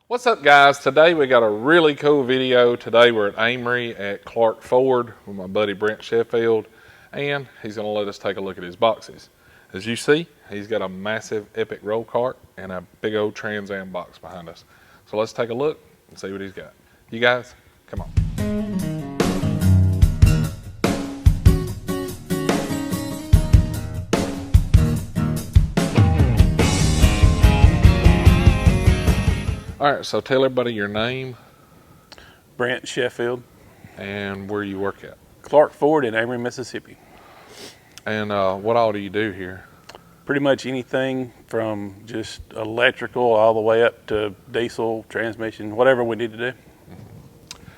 What's up, guys? Today we got a really cool video. Today we're at Amory at Clark Ford with my buddy Brent Sheffield, and he's going to let us take a look at his boxes. As you see, he's got a massive epic roll cart and a big old Trans Am box behind us. So let's take a look and see what he's got. You guys, come on. All right, so tell everybody your name. Brent Sheffield. And where you work at. Clark Ford in Amory, Mississippi. And what all do you do here? Pretty much anything from just electrical all the way up to diesel, transmission, whatever we need to do.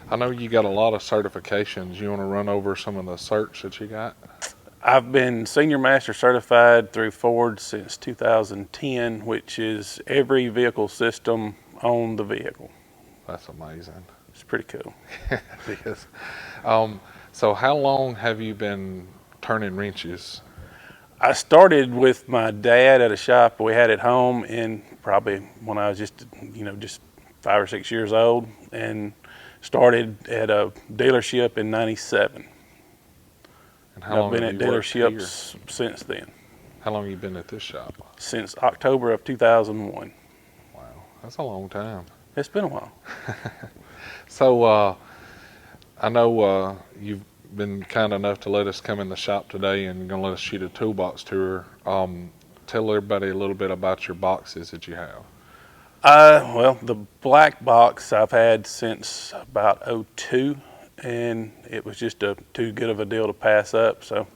I know you got a lot of certifications. You want to run over some of the certs that you got? I've been Senior Master Certified through Ford since 2010, which is every vehicle system on the vehicle. That's amazing. It's pretty cool. It is. So how long have you been turning wrenches? I started with my dad at a shop we had at home in probably when I was just 5 or 6 years old, and started at a dealership in '97. And how long I've been have at you worked dealerships here? Since then. How long have you been at this shop? Since October of 2001. Wow, that's a long time. It's been a while. So I know you've been kind enough to let us come in the shop today, and you're going to let us shoot a toolbox tour. Tell everybody a little bit about your boxes that you have. Well, the black box I've had since about '02, and it was just too good of a deal to pass up, so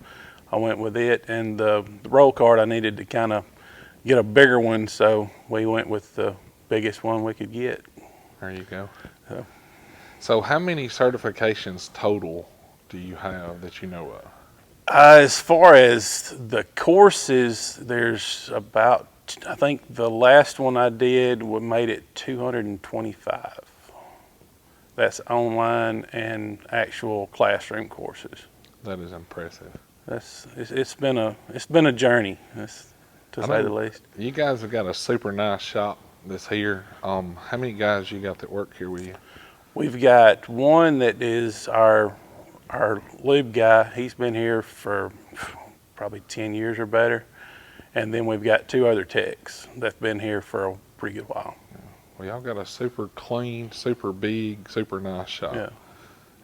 I went with it. And the roll cart, I needed to kind of get a bigger one, so we went with the biggest one we could get. There you go. So how many certifications total do you have that you know of? As far as the courses, there's about, I think the last one I did made it 225. That's online and actual classroom courses. That is impressive. It's been a journey, to say the least. You guys have got a super nice shop that's here. How many guys you got that work here with you? We've got one that is our lube guy. He's been here for probably 10 years or better. And then we've got 2 other techs that've been here for a pretty good while. Well, y'all got a super clean, super big, super nice shop. Yeah.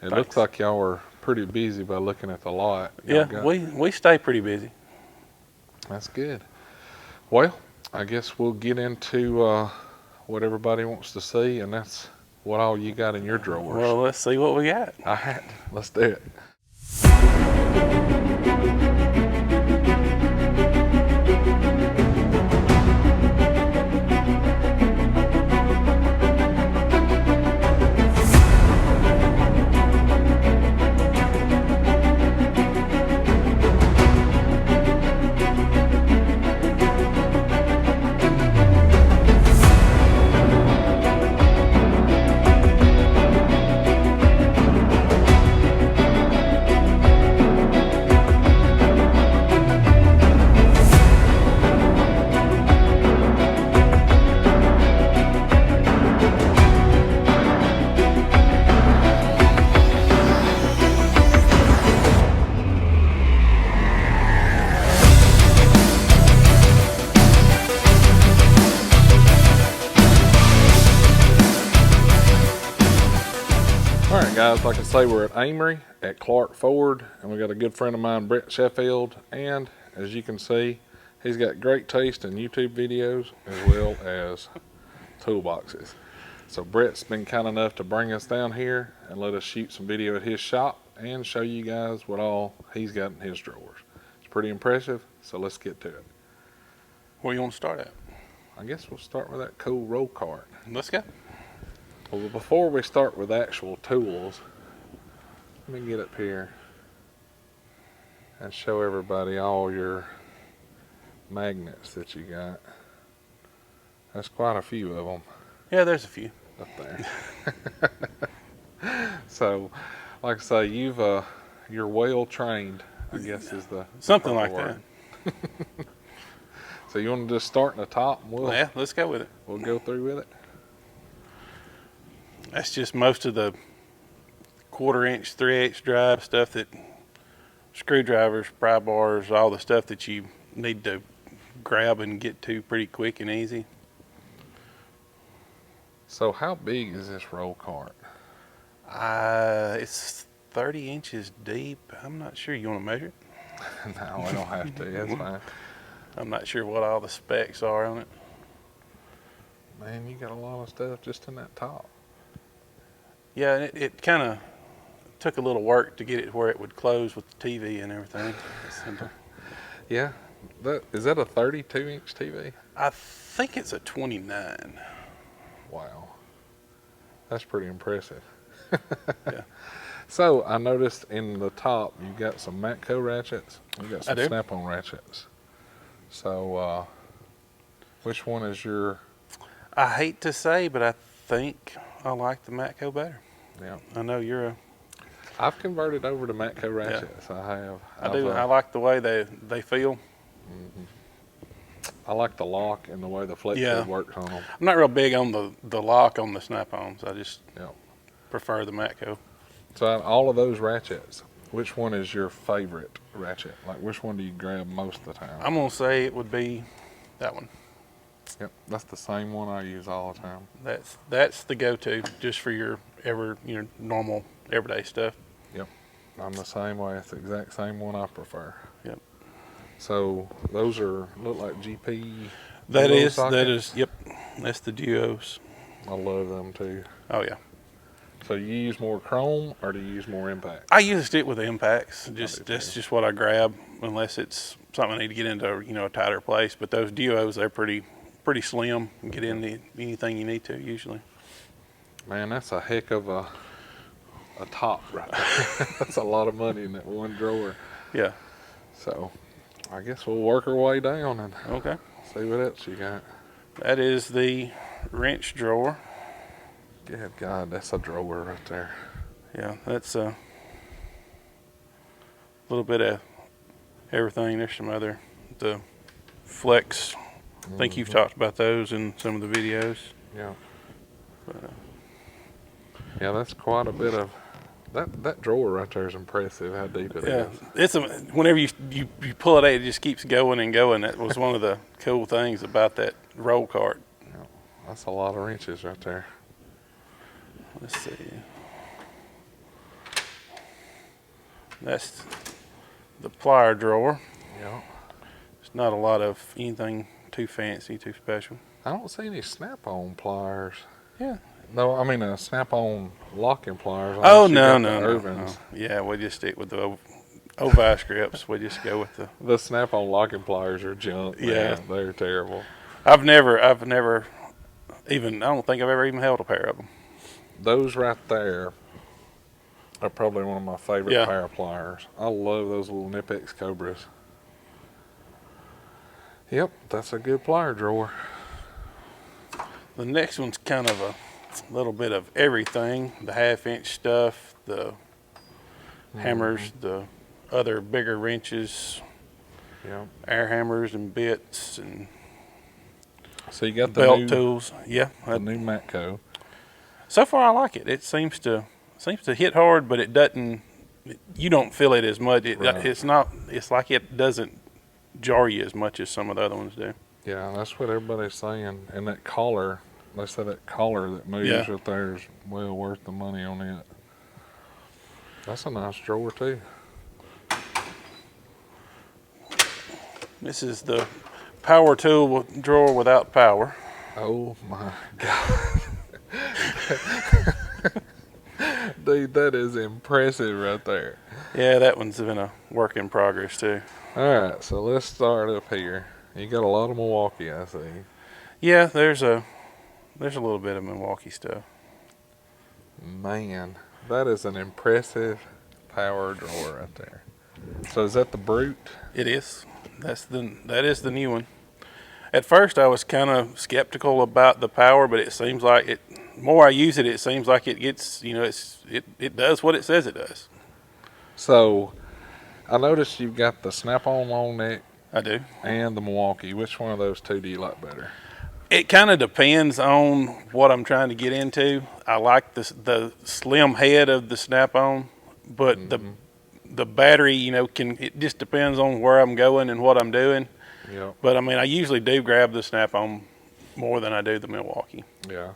It looks like y'all are pretty busy by looking at the lot. Yeah, we stay pretty busy. That's good. Well, I guess we'll get into what everybody wants to see, and that's what all you got in your drawers. Well, let's see what we got. All right, let's do it. Guys, like I say, we're at Amory at Clark Ford, and we got a good friend of mine, Brent Sheffield, and as you can see, he's got great taste in YouTube videos as well as toolboxes. So Brett's been kind enough to bring us down here and let us shoot some video at his shop and show you guys what all he's got in his drawers. It's pretty impressive, so let's get to it. Where you want to start at? I guess we'll start with that cool roll cart. Let's go. Well, before we start with actual tools, let me get up here and show everybody all your magnets that you got. That's quite a few of them. Yeah, there's a few up there. So, like I say, you're well trained, I guess is the something like word. that. So you want to just start in the top? And Yeah, let's go with it. We'll go through with it. That's just most of the 1/4 inch, 3/8 drive stuff, that screwdrivers, pry bars, all the stuff that you need to grab and get to pretty quick and easy. So how big is this roll cart? It's 30 inches deep. I'm not sure. You want to measure it? No, I don't have to. That's fine. I'm not sure what all the specs are on it. Man, you got a lot of stuff just in that top. Yeah, it kind of took a little work to get it where it would close with the TV and everything. Yeah. Is that a 32-inch TV? I think it's a 29. Wow. That's pretty impressive. Yeah. So I noticed in the top you got some Matco ratchets. You got some snap-on ratchets. So which one is your? I hate to say, but I think I like the Matco better. Yeah. I know you're a. I've converted over to Matco ratchets. Yeah. I have. I do. I like the way they feel. Mm-hmm. I like the lock and the way the flex works on them. I'm not real big on the lock on the snap-ons. I just prefer the Matco. So out of all of those ratchets, which one is your favorite ratchet? Like, which one do you grab most of the time? I'm gonna say it would be that one. Yep, that's the same one I use all the time. That's the go-to just for your normal everyday stuff. Yep, I'm the same way. It's the exact same one I prefer. Yep. So those look like GP. That is. Yep, that's the Duos. I love them too. Oh yeah. So you use more chrome or do you use more impact? I usually stick with the impacts. That's just what I grab, unless it's something I need to get into a tighter place. But those Duos, they're pretty slim. You can get into anything you need to usually. Man, that's a heck of a top right there. That's a lot of money in that one drawer. Yeah. So I guess we'll work our way down and see what else you got. That is the wrench drawer. Good God, that's a drawer right there. Yeah, that's a little bit of everything. There's some other, the flex. I think you've talked about those in some of the videos. Yeah. Yeah, that's quite a bit of, that drawer right there is impressive how deep it is. It's whenever you pull it out, it just keeps going and going. That was one of the cool things about that roll cart. Yeah, that's a lot of wrenches right there. Let's see. That's the plier drawer. Yeah. It's not a lot of anything too fancy, too special. I don't see any snap-on pliers. Yeah. No, I mean snap-on locking pliers. Oh, no. Yeah, we just stick with the vice grips. We just go with the snap-on locking pliers are junk. Yeah. Man. They're terrible. I've never even, I don't think I've ever even held a pair of them. Those right there are probably one of my favorite pair of pliers. I love those little Knipex Cobras. Yep, that's a good plier drawer. The next one's kind of a little bit of everything. The 1/2-inch stuff, the hammers, the other bigger wrenches, air hammers and bits, and so you got the belt tools. Yeah, the new Matco. So far, I like it. It seems to hit hard, but it doesn't. You don't feel it as much. It's not. It's like it doesn't jar you as much as some of the other ones do. Yeah, that's what everybody's saying. And that collar, they say that collar that moves right there is well worth the money on it. That's a nice drawer too. This is the power tool drawer without power. Oh my God. Dude, that is impressive right there. Yeah, that one's been a work in progress too. All right, so let's start up here. You got a lot of Milwaukee, I see. Yeah, there's a little bit of Milwaukee stuff. Man, that is an impressive power drawer right there. So is that the Brute? It is. That is the new one. At first, I was kind of skeptical about the power, but it seems like the more I use it, it seems like it gets, it does what it says it does. So I noticed you've got the snap-on long neck. I do. And the Milwaukee. Which one of those two do you like better? It kind of depends on what I'm trying to get into. I like the slim head of the Snap-on, but the battery, you know, it just depends on where I'm going and what I'm doing. Yeah. But I mean, I usually do grab the Snap-on more than I do the Milwaukee. Yeah.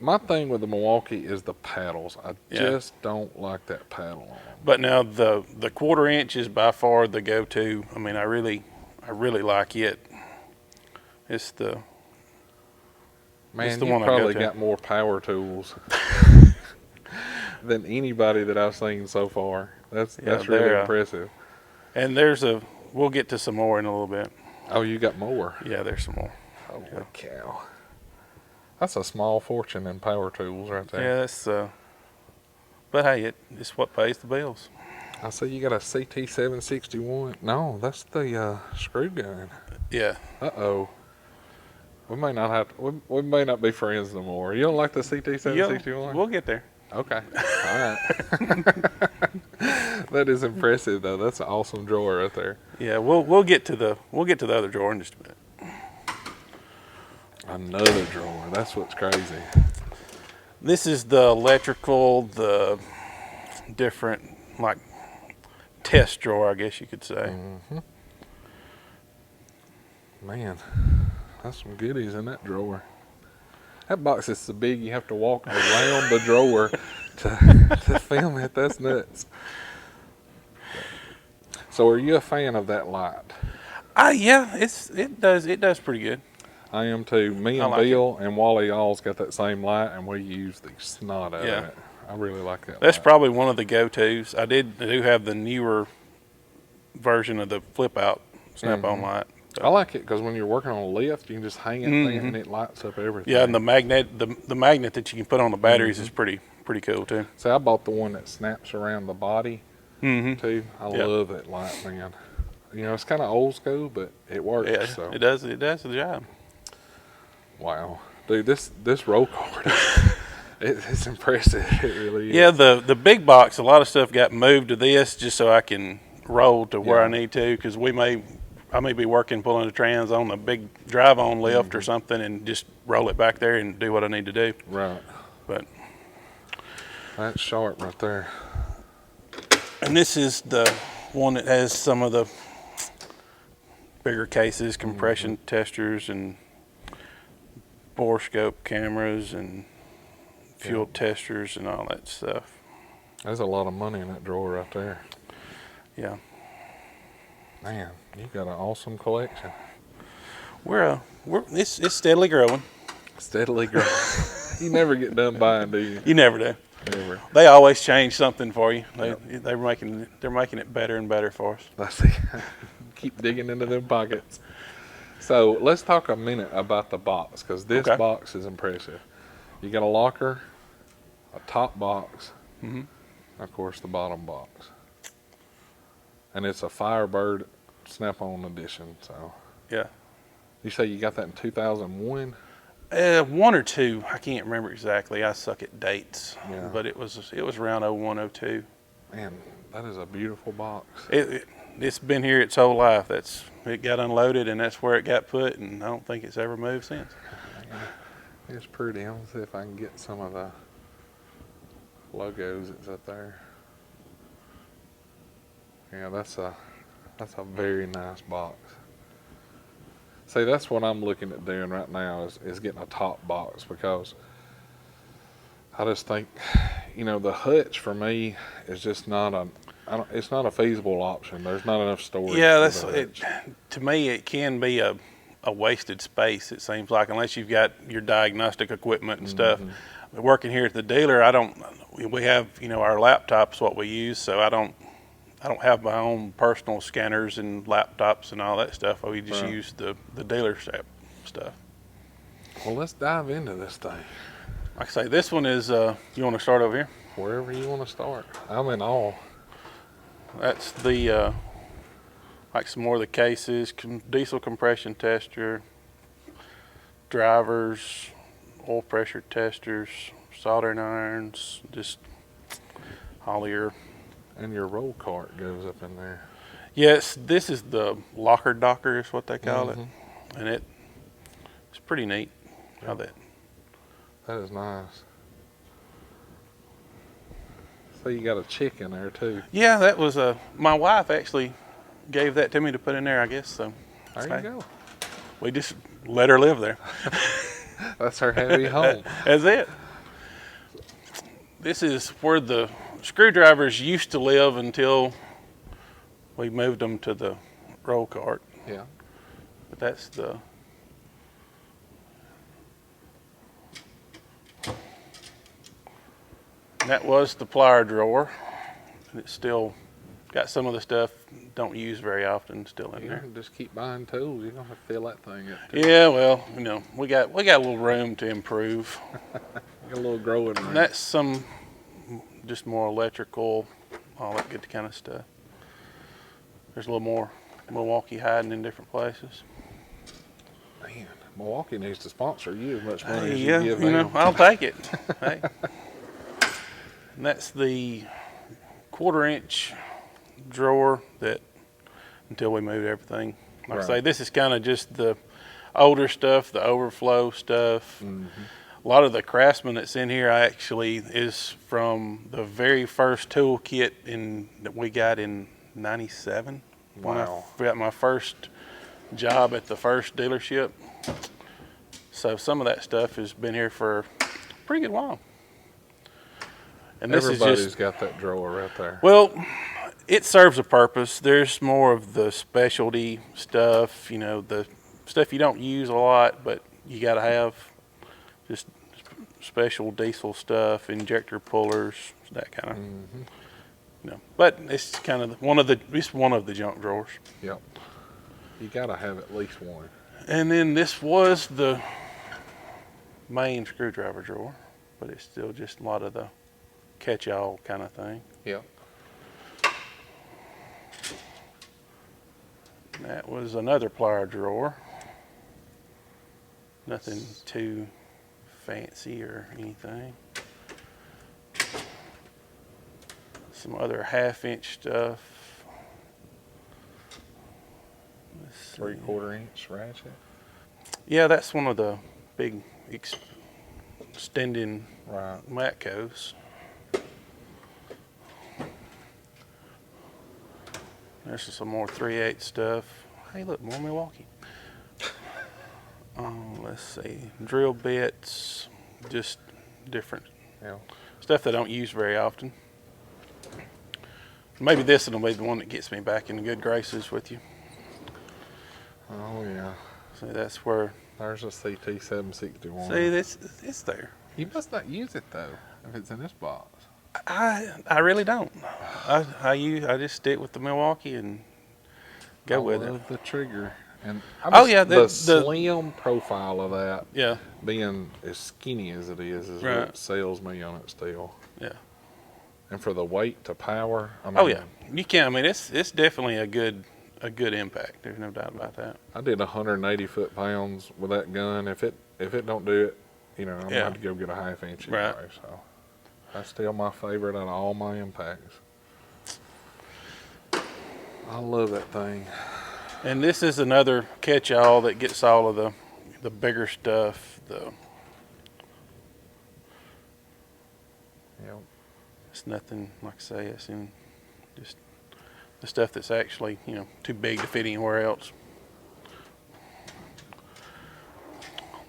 My thing with the Milwaukee is the paddles. I just don't like that paddle on them. But now the 1/4 inch is by far the go-to. I mean, I really like it. It's the Man, the you one I probably go to. got more power tools than anybody that I've seen so far. That's really impressive. And we'll get to some more in a little bit. Oh, you got more? Yeah, there's some more. Holy cow. That's a small fortune in power tools right there. Yeah, that's, but hey, it's what pays the bills. I see you got a CT761. No, that's the screw gun. Yeah. Uh-oh. We may not have to, we may not be friends no more. You don't like the CT761? We'll get there. Okay. All right. That is impressive though. That's an awesome drawer right there. Yeah, we'll get to the other drawer in just a minute. Another drawer. That's what's crazy. This is the electrical, the different like test drawer, I guess you could say. Man, that's some goodies in that drawer. That box is so big you have to walk around the drawer to film it. That's nuts. So are you a fan of that light? Yeah, it does pretty good. I am too. Me and Bill and Wally all's got that same light, and we use the snot out of it. I really like that. That's light. probably one of the go-tos. I do have the newer version of the flip-out Snap-on light. I like it because when you're working on a lift, you can just hang it there and it lights up everything. Yeah, and the magnet that you can put on the batteries is pretty cool too. So I bought the one that snaps around the body too. I love that light, man. You know, it's kind of old school, but it works. Yeah, so. it does the job. Wow, dude, this roll card, it's impressive. It really is. Yeah, the big box, a lot of stuff got moved to this just so I can roll to where I need to, because I may be pulling the trans on a big drive-on lift or something, and just roll it back there and do what I need to do. Right. But that's sharp right there. And this is the one that has some of the bigger cases, compression testers, and borescope cameras, and fuel testers, and all that stuff. There's a lot of money in that drawer right there. Yeah. Man, you've got an awesome collection. It's steadily growing. Steadily growing. You never get done buying, do you? You never do. Never. They always change something for you. They're making it better and better for us. I see. Keep digging into them pockets. So let's talk a minute about the box, because this box is impressive. You got a locker, a top box, of course the bottom box, and it's a Firebird Snap-on edition. So yeah. You say you got that in 2001? 1 or 2, I can't remember exactly. I suck at dates, Yeah. but it was around 01, 02. Man, that is a beautiful box. It's been here its whole life. It got unloaded, and that's where it got put, and I don't think it's ever moved since. It's pretty. I'm gonna see if I can get some of the logos that's up there. Yeah, that's a very nice box. See, that's what I'm looking at doing right now is getting a top box, because I just think, you know, the hutch for me is just not it's not a feasible option. There's not enough storage. Yeah, to me it can be a wasted space, it seems like, unless you've got your diagnostic equipment and stuff. Working here at the dealer, we have, you know, our laptops what we use, so I don't have my own personal scanners and laptops and all that stuff. We just use the dealer stuff. Well, let's dive into this thing. Like I say, this one is, you want to start over here? Wherever you want to start. I'm in awe. That's the, like some more of the cases, diesel compression tester, drivers, oil pressure testers, soldering irons, just all your... And your roll cart goes up in there. Yes, this is the locker docker is what they call it. And It's pretty neat how that. That is nice. So you got a chick in there too. Yeah, that was my wife actually gave that to me to put in there, I guess. So There you go. we just let her live there. That's her happy home. That's it. This is where the screwdrivers used to live until we moved them to the roll cart. Yeah. But that's the. That was the plier drawer. And it's still got some of the stuff don't use very often still in there. Just keep buying tools. You're gonna have to fill that thing up. Yeah, well, you know, we got a little room to improve. Got a little growing room. And that's some just more electrical, all that good kind of stuff. There's a little more Milwaukee hiding in different places. Man, Milwaukee needs to sponsor you as much money as Yeah, you give you know, them. I'll take it. Hey. And that's the 1/4-inch drawer that until we moved everything. Like I say, this is kind of just the older stuff, the overflow stuff. Mm-hmm. A lot of the Craftsman that's in here actually is from the very first tool kit that we got in '97. When I got my first job at the first dealership. So some of that stuff has been here for a pretty good while. And this Everybody's is just, got that drawer right there. well, it serves a purpose. There's more of the specialty stuff, you know, the stuff you don't use a lot, but you got to have. Just special diesel stuff, injector pullers, that kind of. Mm-hmm. You know, but it's kind of one of the junk drawers. Yep. You gotta have at least one. And then this was the main screwdriver drawer, but it's still just a lot of the catch-all kind of thing. Yep. That was another plier drawer. Nothing too fancy or anything. Some other 1/2-inch stuff. 3/4-inch ratchet. Yeah, that's one of the big extending Matcos. There's some more 3/8 stuff. Hey, look, more Milwaukee. Let's see, drill bits, just different stuff that I don't use very often. Maybe this will be the one that gets me back in good graces with you. Oh yeah. See, that's where. There's a CT761. See, it's there. You must not use it though, if it's in this box. I really don't. I just stick with the Milwaukee and go with it. I love the trigger. And the slim profile of that. Yeah. Being as skinny as it is what sells me on it still. Yeah. And for the weight to power, I mean, oh yeah, you can. I mean, it's definitely a good impact. There's no doubt about that. I did 180 foot-pounds with that gun. If it don't do it, you know, I'm gonna have to go get a 1/2-inch anyway. So that's still my favorite out of all my impacts. I love that thing. And this is another catch-all that gets all of the bigger stuff. It's nothing, like I say, it's in just the stuff that's actually, you know, too big to fit anywhere else.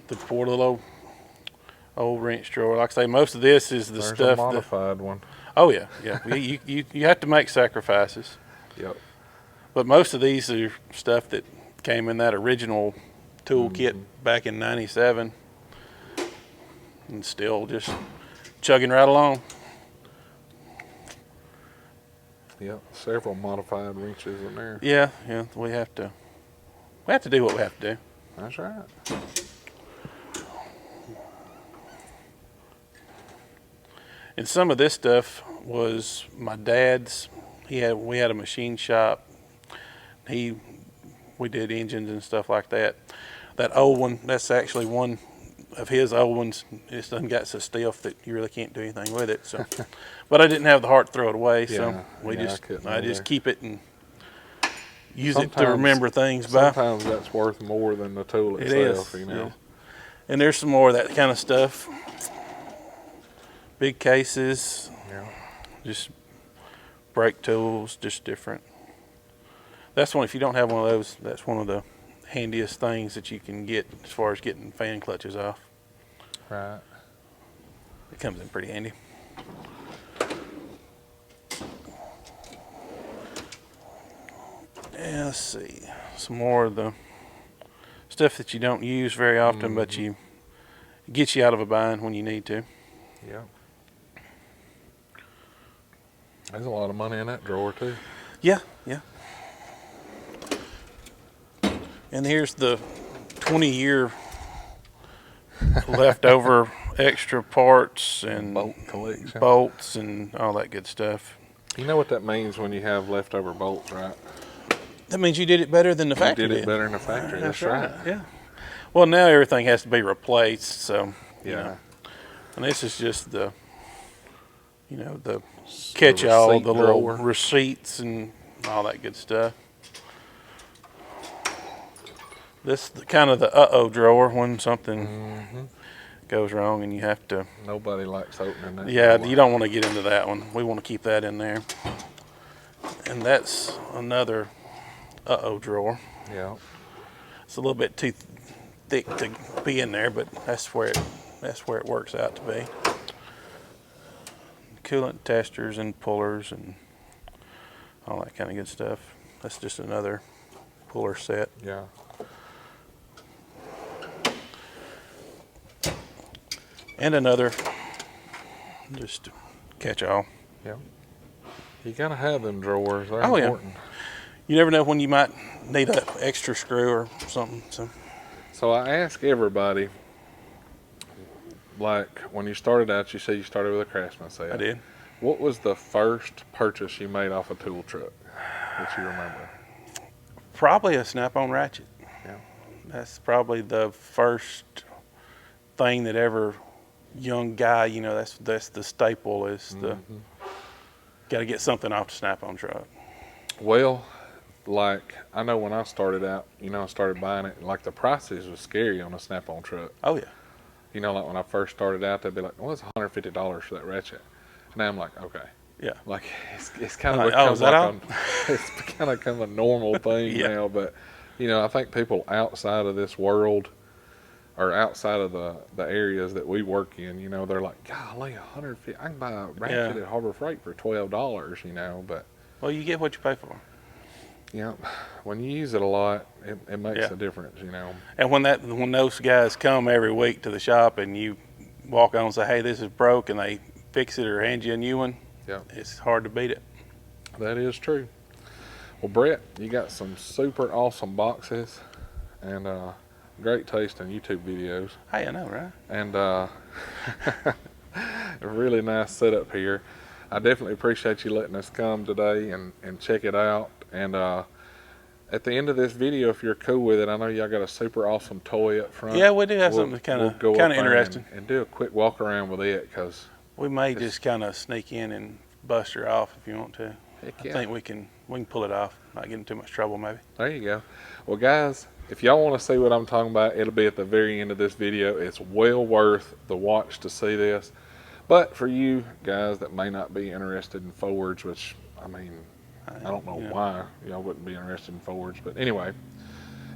The poor little old wrench drawer. Like I say, most of this is the stuff. There's a modified one. Oh yeah, yeah. you have to make sacrifices. Yep. But most of these are stuff that came in that original tool kit back in '97, and still just chugging right along. Yep, several modified wrenches in there. Yeah, we have to do what we have to do. That's right. And some of this stuff was my dad's. We had a machine shop. We did engines and stuff like that. That old one, that's actually one of his old ones. It's done got so stiff that you really can't do anything with it. So, but I didn't have the heart to throw it away, so I just keep it and use it to remember things by. Sometimes that's worth more than the tool itself, you know. And there's some more of that kind of stuff. Big cases, Yeah. just brake tools, just different. That's one, if you don't have one of those, that's one of the handiest things that you can get as far as getting fan clutches off. Right. It comes in pretty handy. Yeah, let's see. Some more of the stuff that you don't use very often, but you get you out of a bind when you need to. Yeah. There's a lot of money in that drawer too. Yeah, yeah. And here's the 20-year leftover extra parts and Bolt collection. bolts and all that good stuff. You know what that means when you have leftover bolts, right? That means you did it better than the factory You did it better than the factory. That's right. Yeah. Well, now everything has to be replaced, so Yeah. you know. And this is just the, you know, the catch-all, receipt the little drawer. receipts and all that good stuff. This is kind of the uh-oh drawer when something goes wrong and you have to. Nobody likes opening that. Yeah, drawer. you don't want to get into that one. We want to keep that in there. And that's another uh-oh drawer. Yeah. It's a little bit too thick to be in there, but that's where it works out to be. Coolant testers and pullers and all that kind of good stuff. That's just another puller set. Yeah. And another just catch-all. Yeah. You gotta have them drawers. They're Oh, yeah. important. You never know when you might need an extra screw or something. So I ask everybody, like when you started out, you said you started with a Craftsman set. I did. What was the first purchase you made off a tool truck that you remember? Probably a snap-on ratchet. Yeah. That's probably the first thing that ever young guy, you know, that's the staple is the got to get something off the snap-on truck. Well, like I know when I started out, you know, I started buying it. Like the prices was scary on a snap-on truck. Oh yeah. You know, like when I first started out, they'd be like, "Well, it's $150 for that ratchet." And now I'm like, "Okay." Yeah. Like it's kind of Like, oh, is that all? It's kind of become a normal thing Yeah. now. But you know, I think people outside of this world or outside of the areas that we work in, you know, they're like, "Golly, $150! I can buy a ratchet at Harbor Freight for $12." You know, but Well, you get what you pay for. you know, when you use it a lot, it makes Yeah. a difference. You know. And when those guys come every week to the shop and you walk on and say, "Hey, this is broke," and they fix it or hand you a new one, Yeah. it's hard to beat it. That is true. Well, Brett, you got some super awesome boxes and great taste in YouTube videos. Hey, I know, right? And a really nice setup here. I definitely appreciate you letting us come today and check it out. And at the end of this video, if you're cool with it, I know y'all got a super awesome toy up front. Yeah, we do have something we'll kind go of up there interesting. and do a quick walk around with it because We may just kind of sneak in and bust her off if you want to. heck I yeah. think we can pull it off. Not get in too much trouble, maybe. There you go. Well, guys, if y'all want to see what I'm talking about, it'll be at the very end of this video. It's well worth the watch to see this. But for you guys that may not be interested in forwards, which, I mean, I don't know why y'all wouldn't be interested in forwards. But anyway,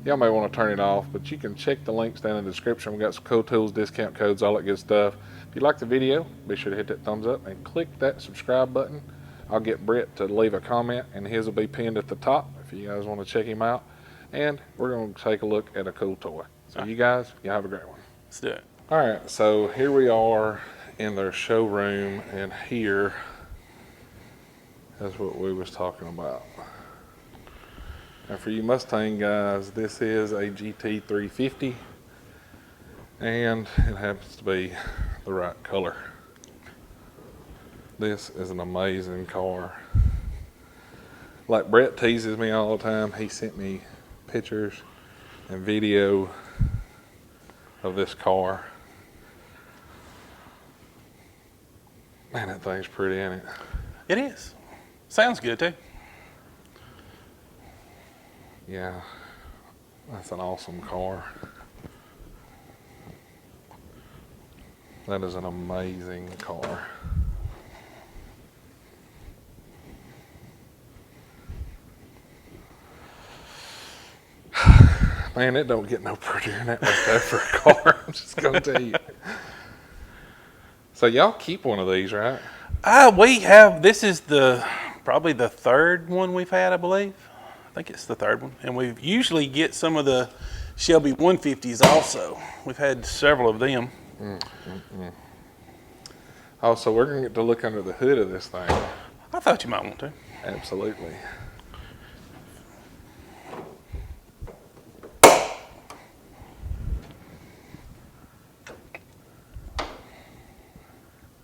y'all may want to turn it off. But you can check the links down in the description. We got some cool tools, discount codes, all that good stuff. If you like the video, be sure to hit that thumbs up and click that subscribe button. I'll get Brett to leave a comment, and his will be pinned at the top if you guys want to check him out. And we're going to take a look at a cool toy. So you guys, you have a great one. Let's do it. All right, so here we are in their showroom, and here is what we was talking about. Now for you Mustang guys, this is a GT350, and it happens to be the right color. This is an amazing car. Like Brett teases me all the time, he sent me pictures and video of this car. Man, that thing's pretty, ain't it? It is. Sounds good, too. Yeah, that's an awesome car. That is an amazing car. Man, it don't get no prettier than that right there for a car. I'm just gonna tell you. So y'all keep one of these, right? We have, this is probably the third one we've had, I believe. I think it's the third one. And we usually get some of the Shelby 150s also. We've had several of them. Oh, so we're gonna get to look under the hood of this thing. I thought you might want to. Absolutely.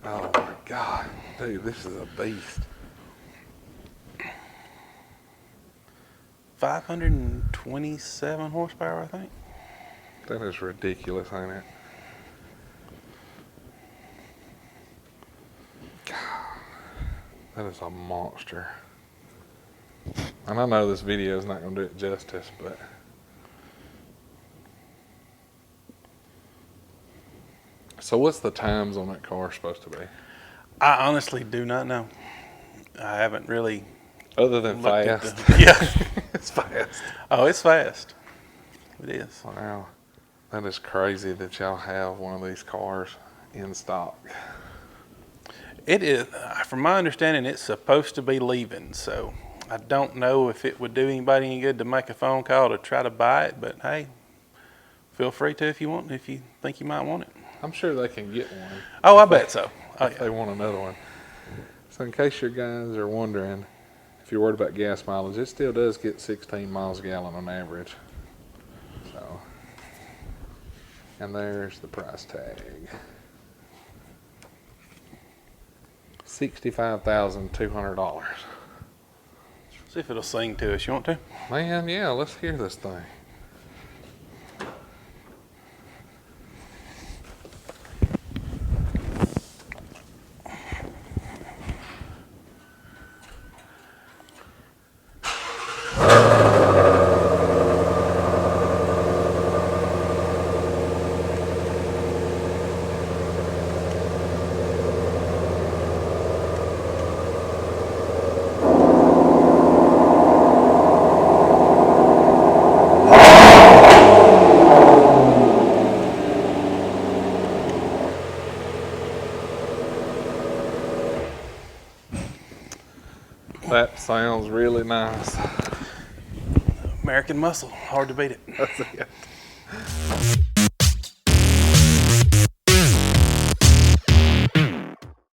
Oh my God, dude, this is a beast. 527 horsepower, I think. That is ridiculous, ain't it? God, that is a monster. And I know this video is not going to do it justice, but so what's the times on that car supposed to be? I honestly do not know. I haven't really. Other than fast. Yeah. It's fast. Oh, it's fast. It is. Wow. That is crazy that y'all have one of these cars in stock. It is, from my understanding, it's supposed to be leaving, so I don't know if it would do anybody any good to make a phone call to try to buy it, but hey, feel free to if you want, if you think you might want it. I'm sure they can get one. Oh, I bet so. Oh, If they want another one. So in case your guys are wondering, if you're worried about gas mileage, it still does get 16 miles a gallon on average. So, and there's the price tag. $65,200. See if it'll sing to us. You want to? Man, yeah, let's hear this thing. That sounds really nice. American muscle. Hard to beat it. Yeah.